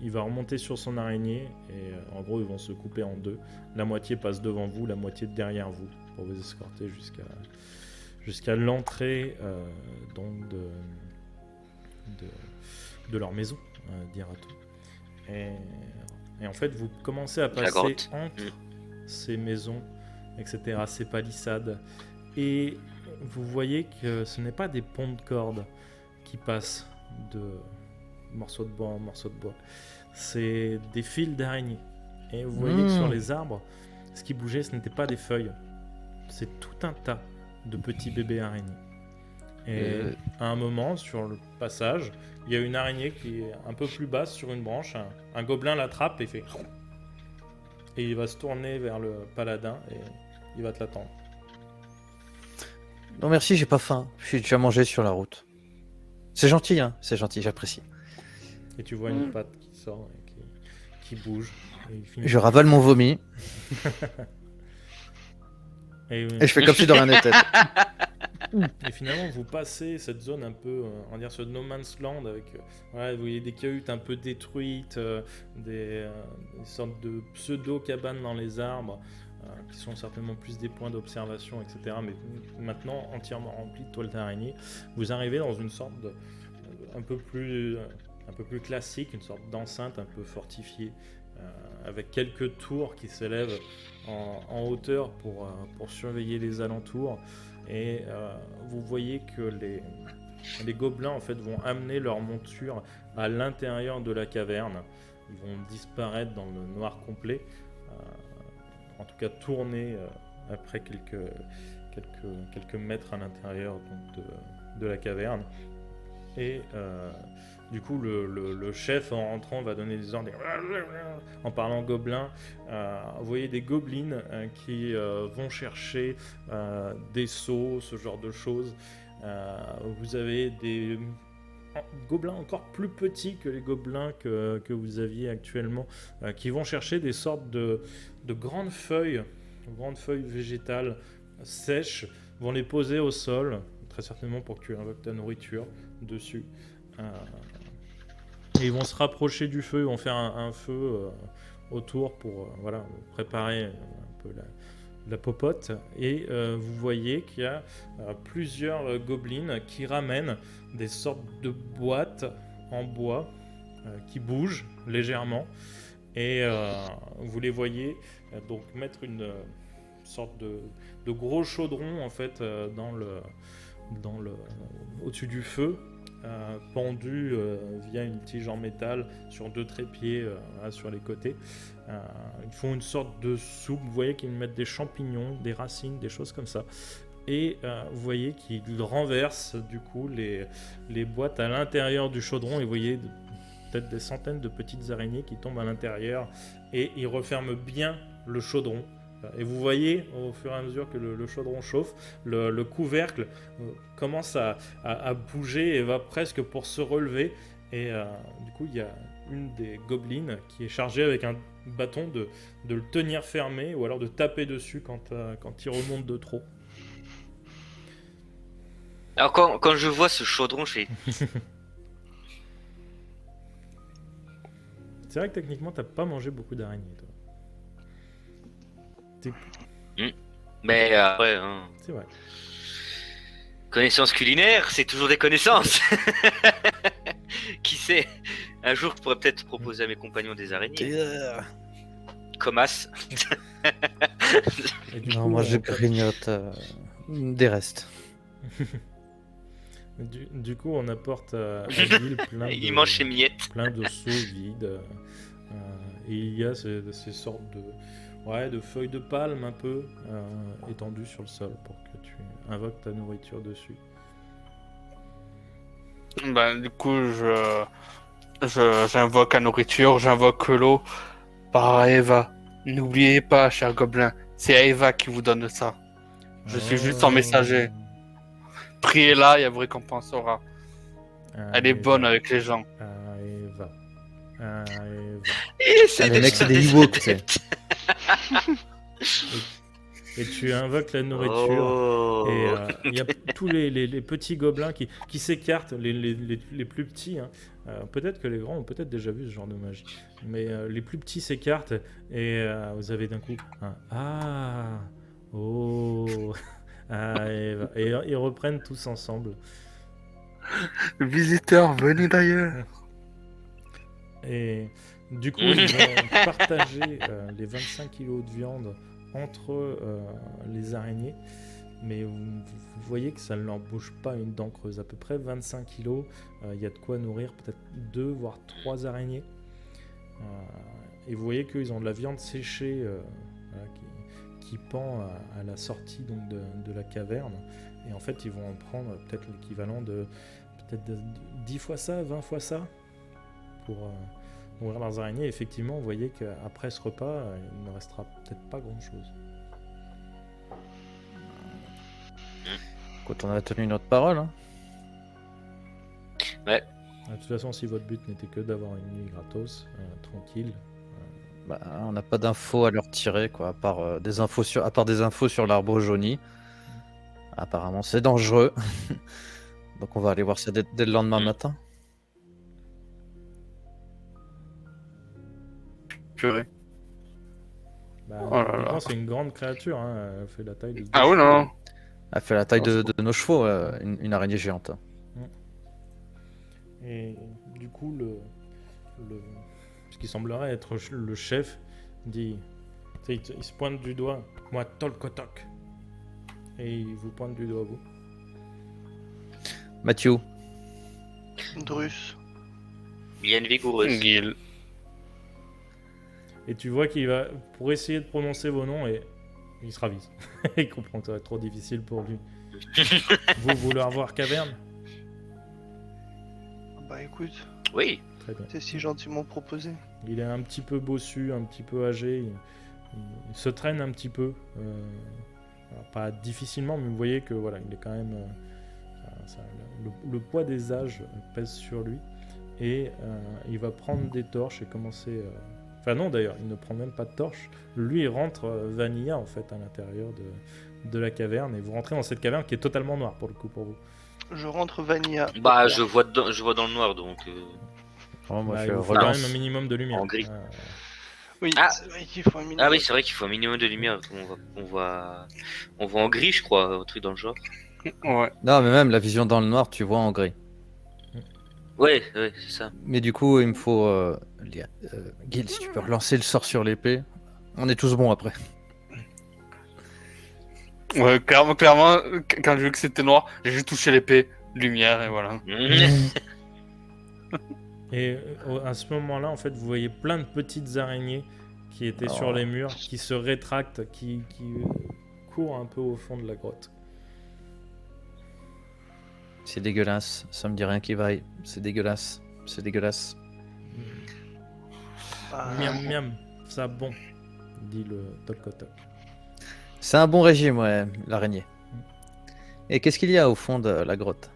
Il va remonter sur son araignée et en gros ils vont se couper en deux. La moitié passe devant vous, la moitié derrière vous pour vous escorter jusqu'à l'entrée donc de leur maison, dira-t-on. Et en fait vous commencez à passer grotte. entre ces maisons, etc., ces palissades, et vous voyez que ce n'est pas des ponts de cordes qui passent de morceau de bois en morceau de bois. C'est des fils d'araignées. Et vous voyez que sur les arbres, ce qui bougeait, ce n'était pas des feuilles. C'est tout un tas de petits bébés araignées. Et à un moment, sur le passage, il y a une araignée qui est un peu plus basse sur une branche. Un gobelin l'attrape et fait... Et il va se tourner vers le paladin et il va te l'attendre. Non merci, j'ai pas faim. J'ai déjà mangé sur la route. C'est gentil, hein. C'est gentil, j'apprécie. Et tu vois une patte qui sort et qui bouge. Et, il finit Je ravale mon vomi et et je fais comme si de rien n'était. Et finalement, vous passez cette zone un peu, on va dire ce no man's land avec, voilà, vous voyez des cahutes un peu détruites, des sortes de pseudo-cabanes dans les arbres, qui sont certainement plus des points d'observation, etc. Mais maintenant entièrement remplis de toiles d'araignée. Vous arrivez dans une sorte de, un peu plus classique, une sorte d'enceinte un peu fortifiée, avec quelques tours qui s'élèvent en hauteur pour surveiller les alentours. Et vous voyez que les gobelins en fait vont amener leur monture à l'intérieur de la caverne. Ils vont disparaître dans le noir complet, en tout cas tourner après quelques mètres à l'intérieur donc, de la caverne. Et du coup le chef en rentrant va donner des ordres en parlant gobelin. Vous voyez des gobelines qui vont chercher des seaux, ce genre de choses. Vous avez des gobelins encore plus petits que les gobelins que vous aviez actuellement, qui vont chercher des sortes de grandes feuilles végétales sèches, vont les poser au sol, très certainement pour que tu invoques ta nourriture dessus. Et ils vont se rapprocher du feu, ils vont faire un feu autour pour voilà, préparer un peu la popote. Et vous voyez qu'il y a plusieurs gobelins qui ramènent des sortes de boîtes en bois qui bougent légèrement. Et vous les voyez donc mettre une sorte de gros chaudron en fait au-dessus du feu, pendu via une tige en métal sur 2 trépieds sur les côtés. Ils font une sorte de soupe. Vous voyez qu'ils mettent des champignons, des racines, des choses comme ça. Et vous voyez qu'ils renversent du coup les boîtes à l'intérieur du chaudron. Et vous voyez peut-être des centaines de petites araignées qui tombent à l'intérieur. Et ils referment bien le chaudron. Et vous voyez, au fur et à mesure que le chaudron chauffe, le couvercle commence à bouger et va presque pour se relever. Et du coup, il y a une des gobelines qui est chargée avec un bâton de le tenir fermé ou alors de taper dessus quand il remonte de trop. Alors quand je vois ce chaudron, je fais... C'est vrai que techniquement, t'as pas mangé beaucoup d'araignées, toi. Mais après, hein, C'est vrai. connaissances culinaires, c'est toujours des connaissances. Qui sait, un jour je pourrais peut-être proposer à mes compagnons des araignées. Comme As. Et du Non, coup, moi je on- grignote des restes. Du coup, on apporte à Bill Il mange ses miettes. plein de seaux vides. Et il y a ces sortes de feuilles de palme un peu étendues sur le sol pour que tu invoques ta nourriture dessus. Du coup, j'invoque la nourriture, j'invoque l'eau. Par Eva. N'oubliez pas, cher gobelin, c'est Eva qui vous donne ça. Je suis juste son messager. Priez-la et elle vous récompensera. Elle est bonne avec les gens. Eva. Il essaie Ah, les de mecs, se c'est des donner Ewoks, sa tu sais. tête. Et tu invoques la nourriture. Oh. Et il y a tous les petits gobelins qui s'écartent, les plus petits. Hein. Peut-être que les grands ont peut-être déjà vu ce genre de magie. Mais les plus petits s'écartent et vous avez d'un coup un ah, oh, ah, et ils reprennent tous ensemble. Visiteurs, venez d'ailleurs. Et du coup, ils vont partager les 25 kilos de viande entre les araignées. Mais vous voyez que ça ne leur bouge pas une dent creuse. À peu près 25 kilos, il y a de quoi nourrir peut-être 2 voire 3 araignées. Et vous voyez qu'ils ont de la viande séchée voilà, qui pend à la sortie donc, de la caverne. Et en fait, ils vont en prendre peut-être l'équivalent de 10 fois ça, 20 fois ça pour nourrir leurs araignées. Et effectivement, vous voyez qu'après ce repas, il ne restera peut-être pas grand-chose. Écoute, on a tenu notre parole. Hein. De toute façon, si votre but n'était que d'avoir une nuit gratos, tranquille, Bah, on n'a pas d'infos à leur tirer, quoi, à part des infos sur l'arbre jauni. Apparemment, c'est dangereux. Donc, on va aller voir ça dès le lendemain matin. Purée. bah, Oh là là. techniquement, c'est une grande créature. Hein, elle fait la taille de... Ah oui, non. Elle fait la taille de nos chevaux, une araignée géante. Et du coup, ce qui semblerait être le chef dit, tu sais, il se pointe du doigt, moi Tolkotok, et il vous pointe du doigt vous. Mathieu, Drus. Bien vigoureuse. Guil. Et tu vois qu'il va pour essayer de prononcer vos noms et il se ravise. Il comprend que ça va être trop difficile pour lui. Vous voulez revoir Caverne? Bah écoute, Oui. Très bien. c'est si gentiment proposé. Il est un petit peu bossu, un petit peu âgé. Il se traîne un petit peu. Alors, pas difficilement, mais vous voyez que voilà, il est quand même. Le poids des âges pèse sur lui. Et il va prendre des torches et commencer. Enfin, non, d'ailleurs, il ne prend même pas de torche. Lui, il rentre Vanilla en fait à l'intérieur de la caverne. Et vous rentrez dans cette caverne qui est totalement noire pour le coup pour vous. Je rentre Vanilla. Bah, je vois dans le noir donc. oh, moi Bah, je il vous faut quand relance. même un minimum de lumière. En gris. Oui, Ah. c'est vrai qu'il faut un minimum. Ah oui, c'est vrai qu'il faut un minimum de lumière. On va en gris, je crois, un truc dans le genre. Ouais. Non, mais même la vision dans le noir, tu vois en gris. Ouais, ouais, c'est ça. Mais du coup, il me faut... Guil, si tu peux relancer le sort sur l'épée. On est tous bons après. Ouais, clairement, quand j'ai vu que c'était noir, j'ai juste touché l'épée, lumière, et voilà. Et à ce moment-là, en fait, vous voyez plein de petites araignées qui étaient sur les murs, qui se rétractent, qui courent un peu au fond de la grotte. C'est dégueulasse. Ça me dit rien qui vaille. C'est dégueulasse. C'est dégueulasse. Bah, Miam miam, ça bon, dit le Tolkotok. C'est un bon régime, ouais, l'araignée. Et qu'est-ce qu'il y a au fond de la grotte?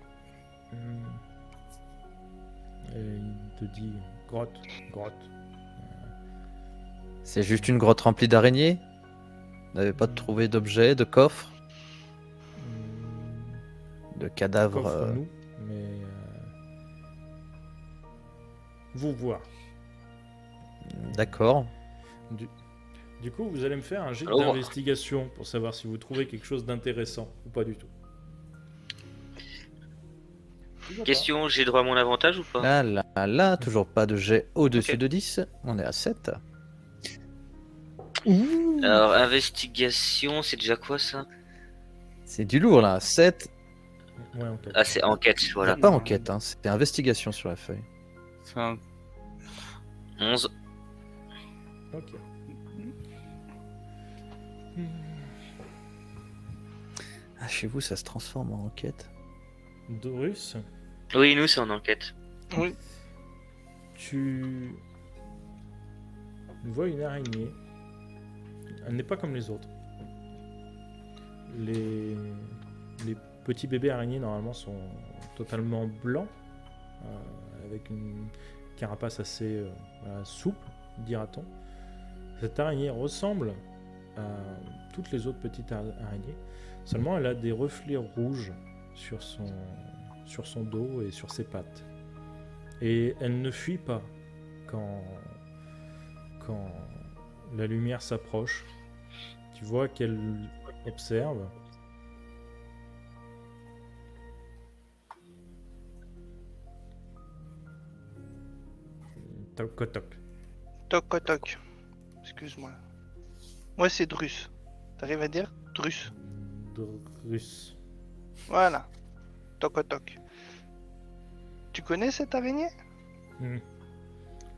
Et il te dit grotte, grotte. C'est juste une grotte remplie d'araignées? Vous n'avez pas trouvé d'objets, de coffres, de cadavres Coffre-nous, mais vous voir. D'accord. Du coup, vous allez me faire un jet Alors. d'investigation pour savoir si vous trouvez quelque chose d'intéressant ou pas du tout. Toujours Question, j'ai droit à mon avantage ou pas? Là, toujours pas de jet au-dessus Ok. de 10. On est à 7. Alors, investigation, c'est déjà quoi ça? C'est du lourd là. 7. pas. Ouais, ok. Ah, c'est enquête, voilà. Pas enquête, hein. C'était investigation sur la feuille. C'est un- 11. Ok. Ah, chez vous, ça se transforme en enquête. Dorus, Oui, nous, c'est en enquête. Oui. tu vois une araignée. Elle n'est pas comme les autres. Les petits bébés araignées normalement sont totalement blancs, avec une carapace assez souple, dira-t-on. Cette araignée ressemble à toutes les autres petites araignées, seulement elle a des reflets rouges sur son dos et sur ses pattes. Et elle ne fuit pas quand la lumière s'approche. Tu vois qu'elle observe. Toc toc. Toc toc. Excuse-moi. Moi c'est Drus. T'arrives à dire Drus? Drus. Voilà. Toc toc. Tu connais cette araignée? Hmm.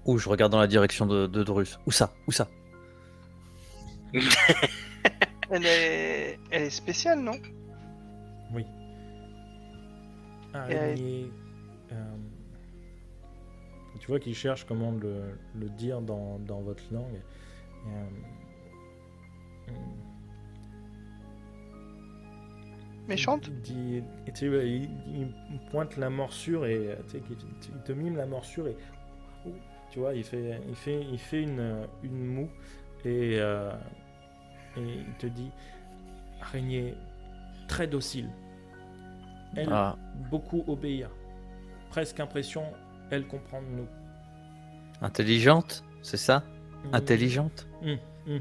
Ouh, je regarde dans la direction de Drus. Où ça? Où ça? Elle est spéciale, non? Oui. Araignée. Tu vois qu'il cherche comment le dire dans votre langue. Méchante? Il pointe la morsure et tu sais, il te mime la morsure et tu vois, il fait une moue et il te dit araignée très docile. Elle Ah, beaucoup obéir. Presque impression, elle comprend de nous. intelligente, c'est ça? Mm. Intelligente? Mm.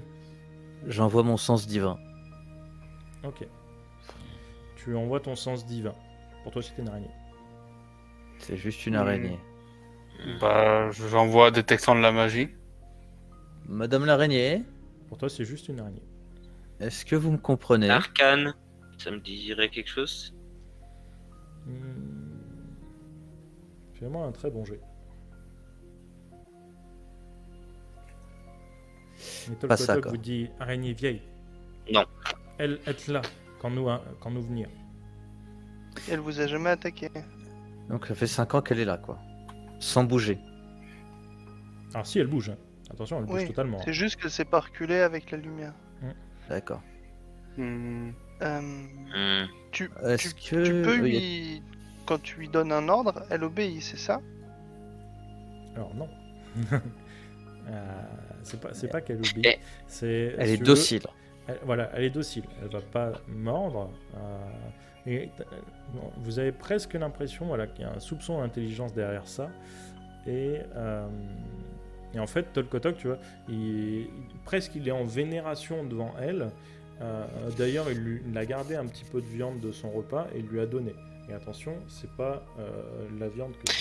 J'envoie mon sens divin. Ok. Tu envoies ton sens divin. Pour toi, c'était une araignée. C'est juste une araignée. Bah, j'envoie détection de la magie. Madame l'araignée, Pour toi, c'est juste une araignée. est-ce que vous me comprenez? Arcane, ça me dirait quelque chose? C'est vraiment un très bon jet. Mais Pas ça, Tolkotok quoi. vous dit araignée vieille. Non. Elle est là quand nous venir. Elle vous a jamais attaqué. Donc ça fait 5 ans qu'elle est là, quoi. Sans bouger. Alors si elle bouge, hein. Attention, elle bouge Oui, totalement. c'est juste qu'elle s'est pas reculée avec la lumière. D'accord. Hmm. Tu Est-ce que... peux oui, lui... Quand tu lui donnes un ordre, elle obéit, c'est ça? Alors non. C'est pas qu'elle oublie. Eh. C'est, elle si est tu veux, docile. voilà, elle est docile. Elle va pas mordre. Vous avez presque l'impression, voilà, qu'il y a un soupçon d'intelligence derrière ça. Et en fait, Tolkotok, tu vois, presque il est en vénération devant elle. D'ailleurs, il a gardé un petit peu de viande de son repas et lui a donné. Et attention, c'est pas la viande que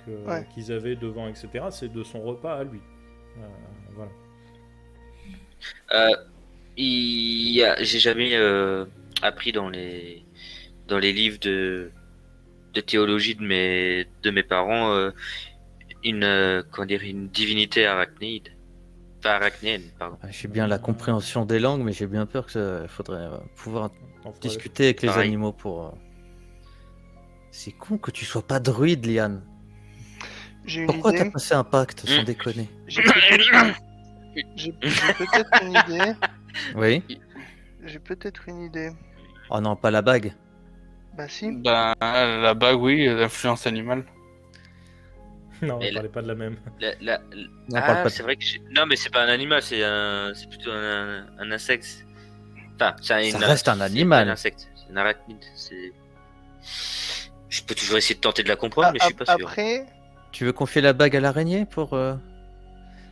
Ouais. qu'ils avaient devant, etc. C'est de son repas à lui. Voilà. J'ai jamais appris dans les livres de théologie de mes parents une divinité arachnide. Enfin, arachnéenne, pardon. J'ai bien la compréhension des langues, mais j'ai bien peur qu'il faudrait pouvoir T'en feras- discuter avec les Pareil. animaux pour. C'est con que tu sois pas druide, Liane. J'ai une Pourquoi idée. t'as passé un pacte sans Mm. déconner? J'ai peut-être j'ai peut-être une idée. Oui. J'ai peut-être une idée. Oh non, pas la bague. Bah si. Ben, la bague, oui, l'influence animale. Non, Mais on parlait pas de la même. On parle pas de- C'est vrai que non, mais c'est pas un animal, c'est plutôt un insecte. Enfin, Ça c'est reste un c'est animal. pas un insecte, c'est un arachnide. Je peux toujours essayer de tenter de la comprendre, mais je suis pas sûr. Après, Tu veux confier la bague à l'araignée pour.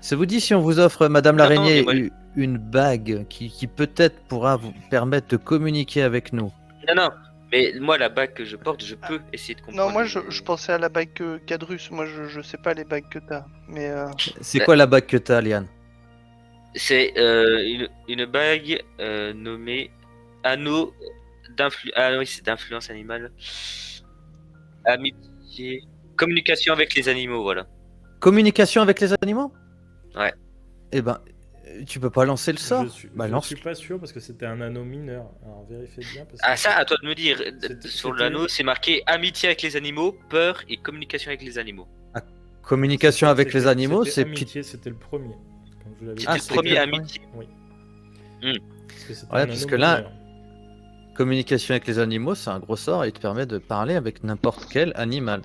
Ça vous dit si on vous offre, Madame Non, l'araignée, mais moi, une bague qui peut-être pourra vous permettre de communiquer avec nous? Non, mais moi, la bague que je porte, je peux essayer de comprendre. non, moi je pensais à la bague Cadrus. Moi je sais pas les bagues que t'as. Mais C'est quoi la bague que t'as, Liane? C'est une bague nommée anneau d'influence animale. Amitié. Communication avec les animaux, voilà. Communication avec les animaux? Ouais. Eh ben, tu peux pas lancer le sort? Bah, je lance. suis pas sûr parce que c'était un anneau mineur. Alors vérifiez bien. Parce Ah que ça, à toi de me dire. C'était- Sur c'était- l'anneau, c'est marqué amitié avec les animaux, peur et communication avec les animaux. Communication avec les c'était- animaux, c'était c'est amitié, c'était le premier. Comme je vous l'avais C'était Ah, le c'est premier le amitié. Oui. Hmm. Parce que c'était Ouais, un parce anneau que là- mineur. communication avec les animaux, c'est un gros sort et il te permet de parler avec n'importe quel animal.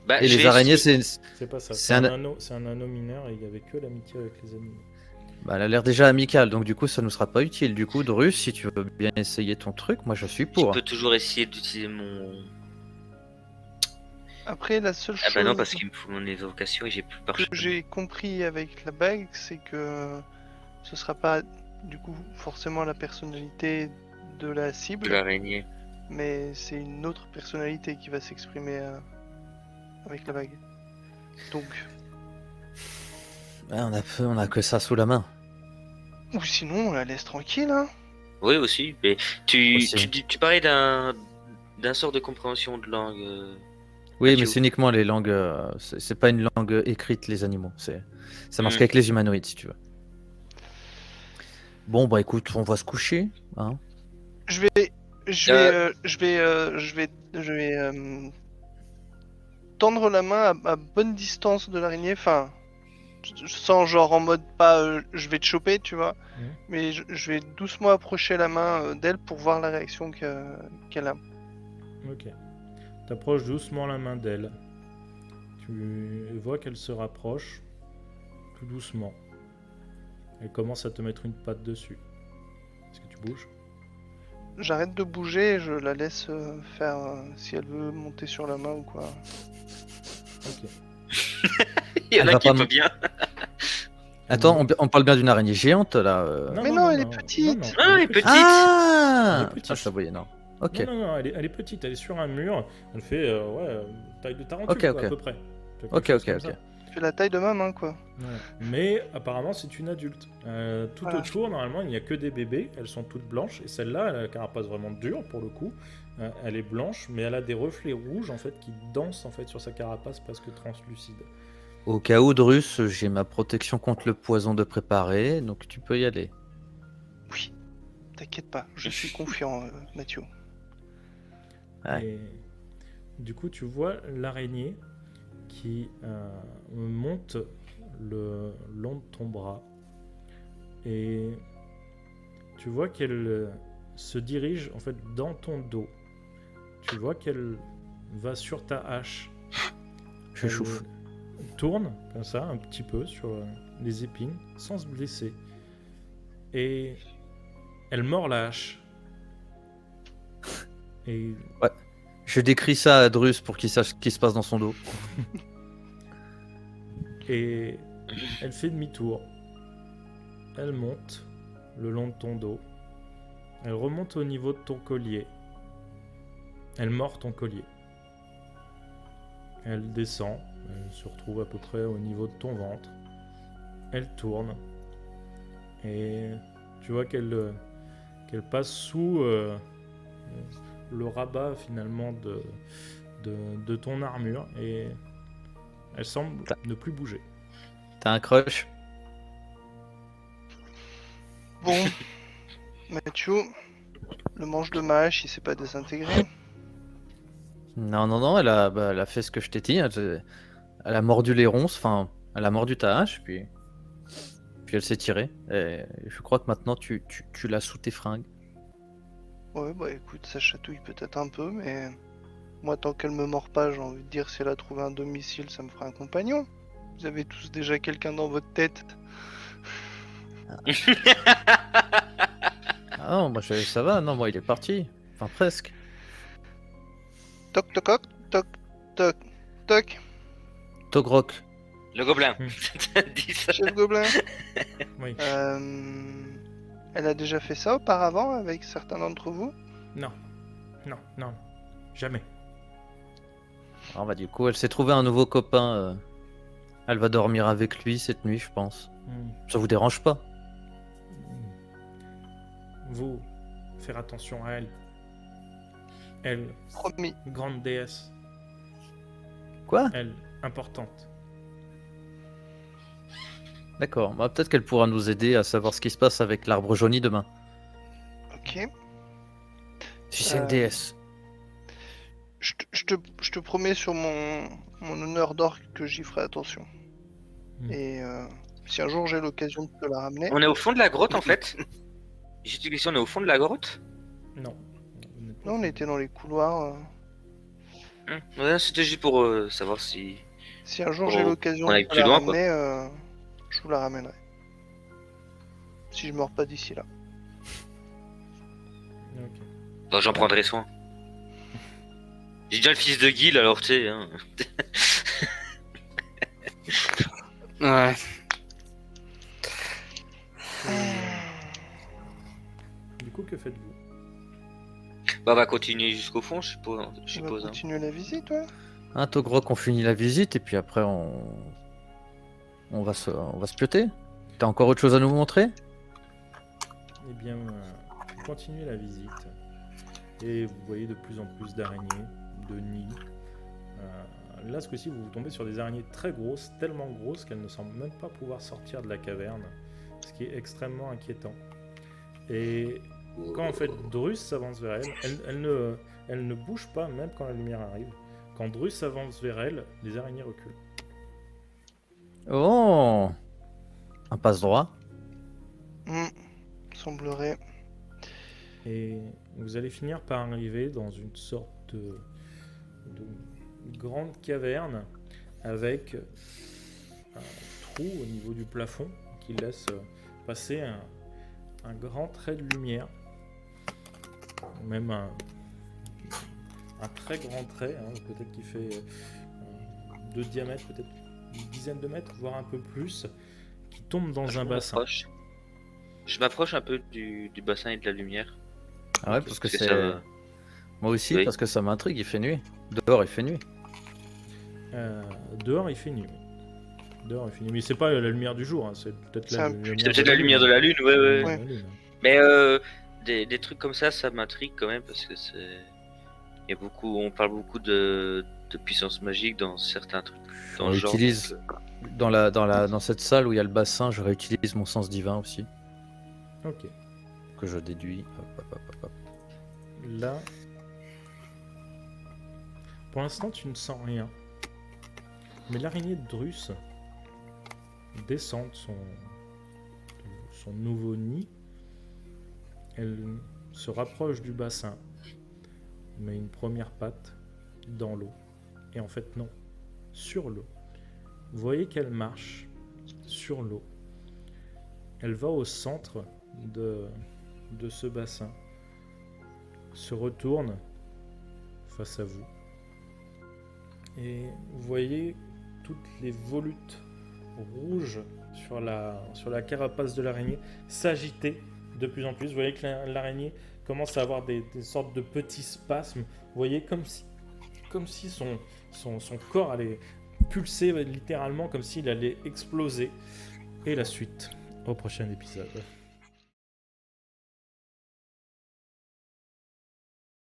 Bah, Et je les vais araignées, essayer- c'est C'est pas ça. c'est C'est un- un anneau mineur et il y avait que l'amitié avec les animaux. bah, elle a l'air déjà amicale, donc du coup, ça nous sera pas utile. Du coup, Drus, si tu veux bien essayer ton truc, moi je suis Je pour. peux toujours essayer d'utiliser mon. après la seule Ah chose bah non, parce qu'il me faut mon évocation et j'ai plus que parchemin. j'ai compris avec la bague, c'est que ce sera pas du coup forcément la personnalité de la De cible, l'araignée. mais c'est une autre personnalité qui va s'exprimer avec la bague. Donc, Ouais, on a que ça sous la main. ou sinon on la laisse tranquille, hein. Oui, aussi. Mais Aussi. tu parlais d'un sort de compréhension de langue. Oui, Mathieu. mais c'est uniquement les langues. C'est pas une langue écrite, les animaux. Ça marche Mm. qu'avec les humanoïdes, si tu veux. Bon, bah écoute, on va se coucher. Hein. Je vais tendre la main à bonne distance de l'araignée, enfin, sans genre en mode pas je vais te choper, tu vois, mais je vais doucement approcher la main d'elle pour voir la réaction qu'elle a. Ok. T'approches doucement la main d'elle. Tu vois qu'elle se rapproche, tout doucement. Elle commence à te mettre une patte dessus. Est-ce que tu bouges? J'arrête de bouger et je la laisse faire si elle veut monter sur la main ou quoi. Ok. Il y en Elle a va qui pas pas m- bien. Attends, on parle bien d'une araignée géante là. Mais non, elle est petite. Non, Ah, elle est petite. Ah, Elle est petite. Ah, je la voyais, non. Ok. Non, elle est petite, elle est sur un mur. Elle fait taille de tarentule, Ok, quoi, ok. à peu près. Ok, Quelque chose ok, comme ok. ça. Fait la taille de ma main, quoi. Ouais. Mais apparemment, c'est une adulte. Tout Voilà. autour, normalement, il n'y a que des bébés. Elles sont toutes blanches. Et celle-là, elle a la carapace vraiment dure pour le coup. Elle est blanche, mais elle a des reflets rouges en fait qui dansent en fait sur sa carapace presque translucide. Au cas où, Drus, j'ai ma protection contre le poison de préparer, donc tu peux y aller. Oui, t'inquiète pas, je suis confiant, Mathieu. Ouais. Et du coup, tu vois l'araignée qui monte le long de ton bras. Et tu vois qu'elle se dirige en fait dans ton dos. Tu vois qu'elle va sur ta hache. Je chauffe. Elle tourne comme ça un petit peu sur les épines sans se blesser. Et elle mord la hache. Et Je décris ça à Drus pour qu'il sache ce qui se passe dans son dos. Et elle fait demi-tour. Elle monte le long de ton dos. Elle remonte au niveau de ton collier. Elle mord ton collier. Elle descend Elle se retrouve à peu près au niveau de ton ventre. Elle tourne. Et tu vois qu'elle passe sous le rabat finalement de ton armure. Et elle semble ne plus bouger. T'as un crush? Bon, Mathieu, le manche de ma hache, il s'est pas désintégré. Non, elle a fait ce que je t'ai dit. Elle a mordu les ronces, enfin, elle a mordu ta hache, puis elle s'est tirée. Et je crois que maintenant tu l'as sous tes fringues. Ouais, bah écoute, ça chatouille peut-être un peu, mais moi, tant qu'elle me mord pas, j'ai envie de dire, si elle a trouvé un domicile, ça me fera un compagnon. Vous avez tous déjà quelqu'un dans votre tête. Ah non, moi ça va, non, moi il est parti. Enfin, presque. Toc toc toc toc toc toc. Togrok. Le gobelin. Hmm. Dis ça. Chef Gobelin. Oui. Elle a déjà fait ça auparavant avec certains d'entre vous? Non. Jamais. Alors, bah, du coup, elle s'est trouvé un nouveau copain. Elle va dormir avec lui cette nuit, je pense. Hmm. Ça vous dérange pas? Vous, faire attention à elle. Elle, Promis. grande déesse. Quoi? Elle, importante. D'accord. Bah, peut-être qu'elle pourra nous aider à savoir ce qui se passe avec l'arbre jauni demain. Ok. Si c'est une déesse. Je te promets sur mon honneur d'or que j'y ferai attention. Hmm. Et si un jour j'ai l'occasion de te la ramener. On est au fond de la grotte en fait. J'ai une question, on est au fond de la grotte? Non. Non, on était dans les couloirs. Ouais, c'était juste pour savoir si... Si un jour Oh, j'ai l'occasion on de aille te plus la loin, quoi. ramener, je vous la ramènerai. Si je meurs pas d'ici là. Ok. Bon, j'en prendrai soin. J'ai déjà le fils de Guil, alors tu sais. Hein. Ouais. Du coup, que faites-vous? Bah, on va continuer jusqu'au fond, je suppose. Je On va suppose hein. continuer la visite, ouais. Hein, Togrok, on finit la visite et puis après on va se pioter. T'as encore autre chose à nous montrer? Eh bien, continuez la visite. Et vous voyez de plus en plus d'araignées, de nids. Là, ce coup-ci, vous tombez sur des araignées très grosses, tellement grosses qu'elles ne semblent même pas pouvoir sortir de la caverne, ce qui est extrêmement inquiétant. Et quand en fait Drus s'avance vers elle ne bouge pas même quand la lumière arrive. Quand Drus s'avance vers elle, les araignées reculent. Oh! Un passe-droit. Semblerait. Et vous allez finir par arriver dans une sorte de grande caverne avec un trou au niveau du plafond qui laisse passer un grand trait de lumière. Même un très grand trait, hein, peut-être qui fait de diamètre, peut-être une dizaine de mètres, voire un peu plus, qui tombe dans un bassin. Je m'approche un peu du bassin et de la lumière. Ah ouais, parce que c'est. ça... Moi aussi, Oui. parce que ça m'intrigue, il fait nuit. Dehors, il fait nuit. Dehors, il fait nuit. Dehors, il fait nuit. Mais c'est pas la lumière du jour, hein, c'est peut-être C'est la un- lumière C'est peut-être la lumière de la lune, ouais. de Ouais. la lune. Mais des trucs comme ça m'intrigue quand même parce que c'est. Il y a beaucoup, on parle beaucoup de puissance magique dans certains trucs. Dans On le genre, utilise donc, dans cette salle où il y a le bassin, je réutilise mon sens divin aussi, Ok. que je déduis. Hop. Là, pour l'instant, tu ne sens rien. Mais l'araignée de Drus descend de son nouveau nid. Elle se rapproche du bassin, met une première patte dans l'eau. Et en fait, non, sur l'eau. Vous voyez qu'elle marche sur l'eau. Elle va au centre de ce bassin, se retourne face à vous. Et vous voyez toutes les volutes rouges sur la carapace de l'araignée s'agiter de plus en plus. Vous voyez que l'araignée commence à avoir des sortes de petits spasmes. Vous voyez comme si son corps allait pulser littéralement comme s'il allait exploser. Et la suite au prochain épisode.